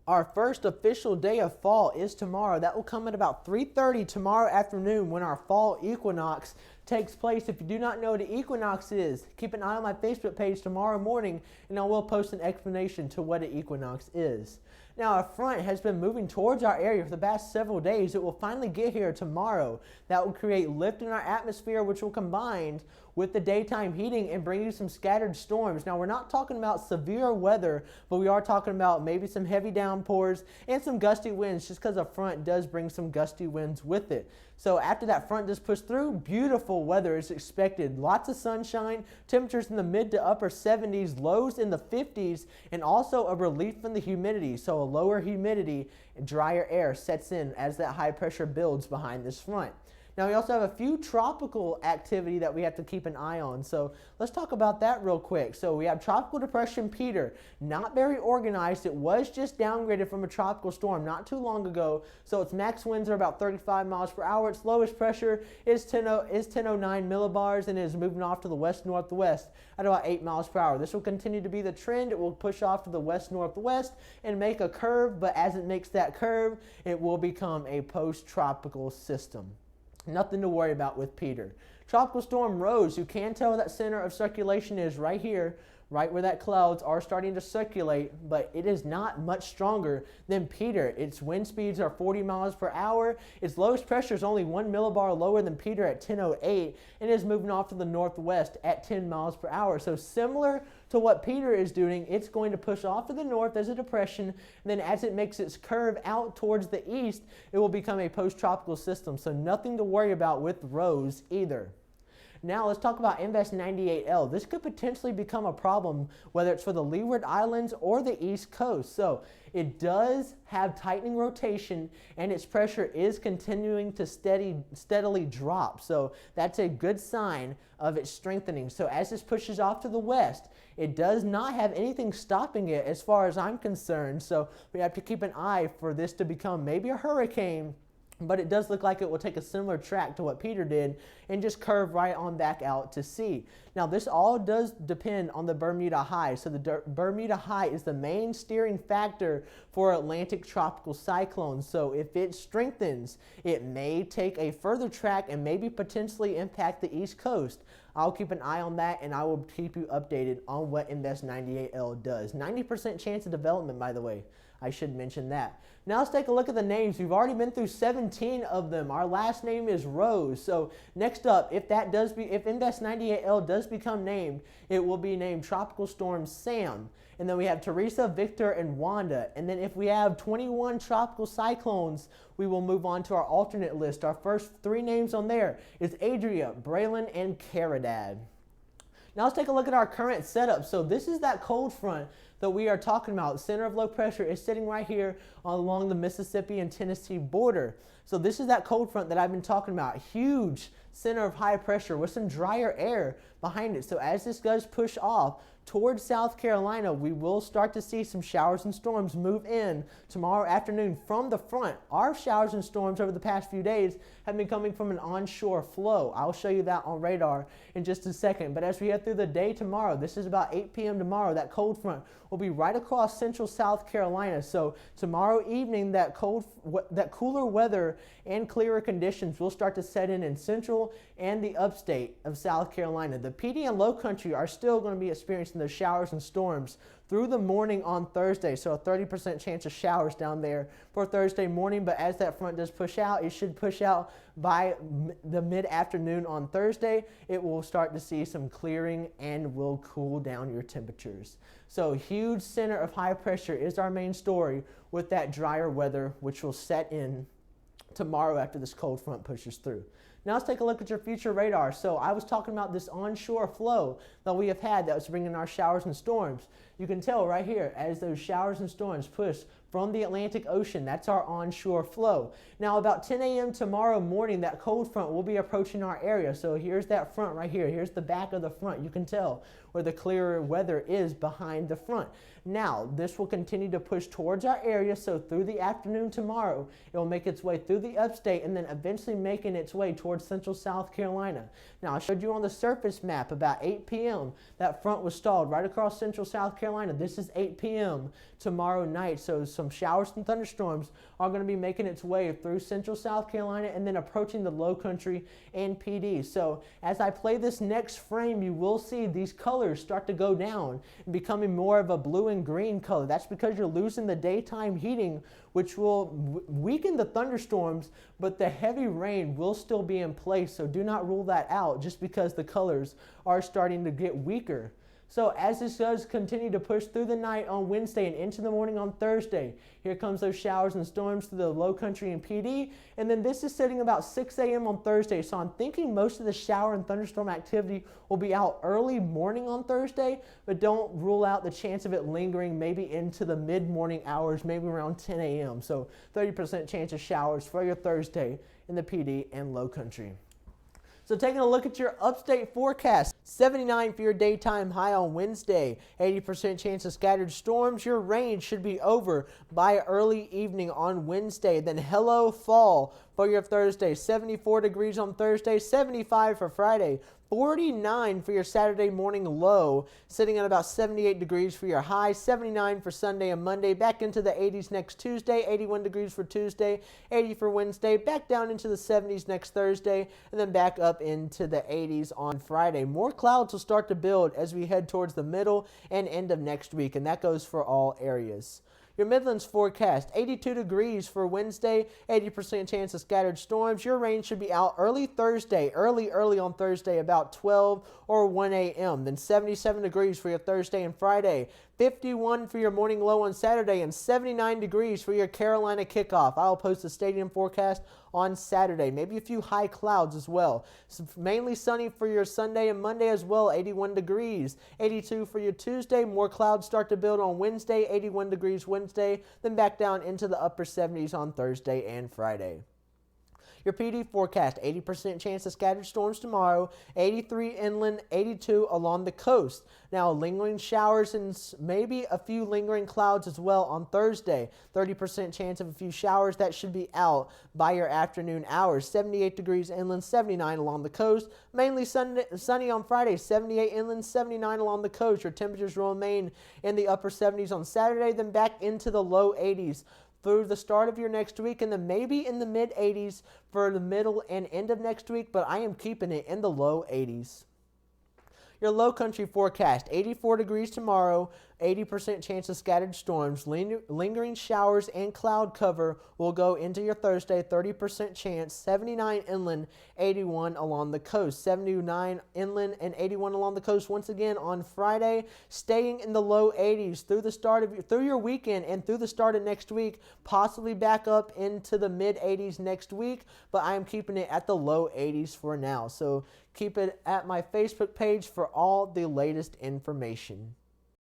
Our first official day of fall is tomorrow. That will come at about 3:30 tomorrow afternoon when our fall equinox takes place. If you do not know what an equinox is, keep an eye on my Facebook page tomorrow morning and I will post an explanation to what an equinox is. Now, a front has been moving towards our area for the past several days. It will finally get here tomorrow. That will create lift in our atmosphere, which will combine with the daytime heating and bring you some scattered storms. Now, we're not talking about severe weather, but we are talking about maybe some heavy downpours and some gusty winds, just because a front does bring some gusty winds with it. So after that front does push through, beautiful weather is expected. Lots of sunshine, temperatures in the mid to upper 70s, lows in the 50s, and also a relief from the humidity. So a lower humidity and drier air sets in as that high pressure builds behind this front. Now, we also have a few tropical activity that we have to keep an eye on. So let's talk about that real quick. So we have Tropical Depression Peter, not very organized. It was just downgraded from a tropical storm not too long ago. So its max winds are about 35 miles per hour. Its lowest pressure is 1009 millibars and is moving off to the west-northwest at about 8 miles per hour. This will continue to be the trend. It will push off to the west-northwest and make a curve, but as it makes that curve, it will become a post-tropical system. Nothing to worry about with Peter. Tropical Storm Rose, you can tell that center of circulation is right here, right where that clouds are starting to circulate, but it is not much stronger than Peter. Its wind speeds are 40 miles per hour. Its lowest pressure is only 1 millibar lower than Peter at 1008 and is moving off to the northwest at 10 miles per hour. So similar to what Peter is doing, it's going to push off to the north as a depression, and then as it makes its curve out towards the east, it will become a post-tropical system. So nothing to worry about with Rose either. Now let's talk about Invest 98L. This could potentially become a problem, whether it's for the Leeward Islands or the East Coast. So it does have tightening rotation and its pressure is continuing to steadily drop. So that's a good sign of its strengthening. So as this pushes off to the west, it does not have anything stopping it as far as I'm concerned. So we have to keep an eye for this to become maybe a hurricane, but it does look like it will take a similar track to what Peter did and just curve right on back out to sea. Now, this all does depend on the Bermuda High. So the Bermuda High is the main steering factor for Atlantic tropical cyclones. So if it strengthens, it may take a further track and maybe potentially impact the East Coast. I'll keep an eye on that and I will keep you updated on what Invest 98L does. 90% chance of development, by the way. I should mention that. Now let's take a look at the names. We've already been through 17 of them. Our last name is Rose. So next up, if Invest 98L does become named, it will be named Tropical Storm Sam. And then we have Teresa, Victor, and Wanda. And then if we have 21 tropical cyclones, we will move on to our alternate list. Our first three names on there is Adria, Braylon, and Caridad. Now let's take a look at our current setup. So this is that cold front that we are talking about. The center of low pressure is sitting right here along the Mississippi and Tennessee border. So this is that cold front that I've been talking about. Huge center of high pressure with some drier air behind it. So as this does push off towards South Carolina, we will start to see some showers and storms move in tomorrow afternoon from the front. Our showers and storms over the past few days have been coming from an onshore flow. I'll show you that on radar in just a second. But as we head through the day tomorrow, this is about 8 p.m. tomorrow, that cold front will be right across central South Carolina. So tomorrow evening, that cooler weather and clearer conditions will start to set in central and the upstate of South Carolina. The PD and low country are still going to be experiencing those showers and storms through the morning on Thursday. So a 30% chance of showers down there for Thursday morning. But as that front does push out, it should push out by the mid-afternoon on Thursday. It will start to see some clearing and will cool down your temperatures. So huge center of high pressure is our main story with that drier weather, which will set in tomorrow after this cold front pushes through. Now let's take a look at your future radar. So I was talking about this onshore flow that we have had that was bringing our showers and storms. You can tell right here as those showers and storms push from the Atlantic Ocean. That's our onshore flow. Now about 10 a.m. tomorrow morning, that cold front will be approaching our area. So here's that front right here. Here's the back of the front. You can tell where the clearer weather is behind the front. Now, this will continue to push towards our area, so through the afternoon tomorrow, it will make its way through the upstate and then eventually making its way towards central South Carolina. Now, I showed you on the surface map about 8 p.m. that front was stalled right across central South Carolina. This is 8 p.m. tomorrow night, so some some showers and thunderstorms are going to be making its way through central South Carolina and then approaching the low country and PD. So as I play this next frame, you will see these colors start to go down and becoming more of a blue and green color. That's because you're losing the daytime heating, which will weaken the thunderstorms, but the heavy rain will still be in place. So do not rule that out just because the colors are starting to get weaker. So as this does continue to push through the night on Wednesday and into the morning on Thursday, here comes those showers and storms to the low country and PD. And then this is setting about 6 a.m. on Thursday. So I'm thinking most of the shower and thunderstorm activity will be out early morning on Thursday, but don't rule out the chance of it lingering maybe into the mid-morning hours, maybe around 10 a.m. So 30% chance of showers for your Thursday in the PD and low country. So taking a look at your upstate forecast, 79 for your daytime high on Wednesday, 80% chance of scattered storms. Your rain should be over by early evening on Wednesday. Then hello fall for your Thursday, 74 degrees on Thursday, 75 for Friday. 49 for your Saturday morning low, sitting at about 78 degrees for your high, 79 for Sunday and Monday, back into the 80s next Tuesday, 81 degrees for Tuesday, 80 for Wednesday, back down into the 70s next Thursday, and then back up into the 80s on Friday. More clouds will start to build as we head towards the middle and end of next week, and that goes for all areas. Your Midlands forecast, 82 degrees for Wednesday, 80% chance of scattered storms. Your rain should be out early Thursday, early on Thursday, about 12 or 1 a.m. Then 77 degrees for your Thursday and Friday, 51 for your morning low on Saturday, and 79 degrees for your Carolina kickoff. I'll post the stadium forecast on Saturday. Maybe a few high clouds as well. So mainly sunny for your Sunday and Monday as well, 81 degrees. 82 for your Tuesday. More clouds start to build on Wednesday, 81 degrees Wednesday, then back down into the upper 70s on Thursday and Friday. Your PD forecast, 80% chance of scattered storms tomorrow, 83 inland, 82 along the coast. Now, lingering showers and maybe a few lingering clouds as well on Thursday. 30% chance of a few showers. That should be out by your afternoon hours. 78 degrees inland, 79 along the coast. Mainly sunny on Friday, 78 inland, 79 along the coast. Your temperatures will remain in the upper 70s on Saturday, then back into the low 80s through the start of your next week, and then maybe in the mid 80s for the middle and end of next week, but I am keeping it in the low 80s. Your low country forecast, 84 degrees tomorrow, 80% chance of scattered storms. Lingering showers and cloud cover will go into your Thursday, 30% chance, 79 inland, 81 along the coast. 79 inland and 81 along the coast once again on Friday, staying in the low 80s through your weekend and through the start of next week, possibly back up into the mid 80s next week, but I am keeping it at the low 80s for now. So keep it at my Facebook page for all the latest information.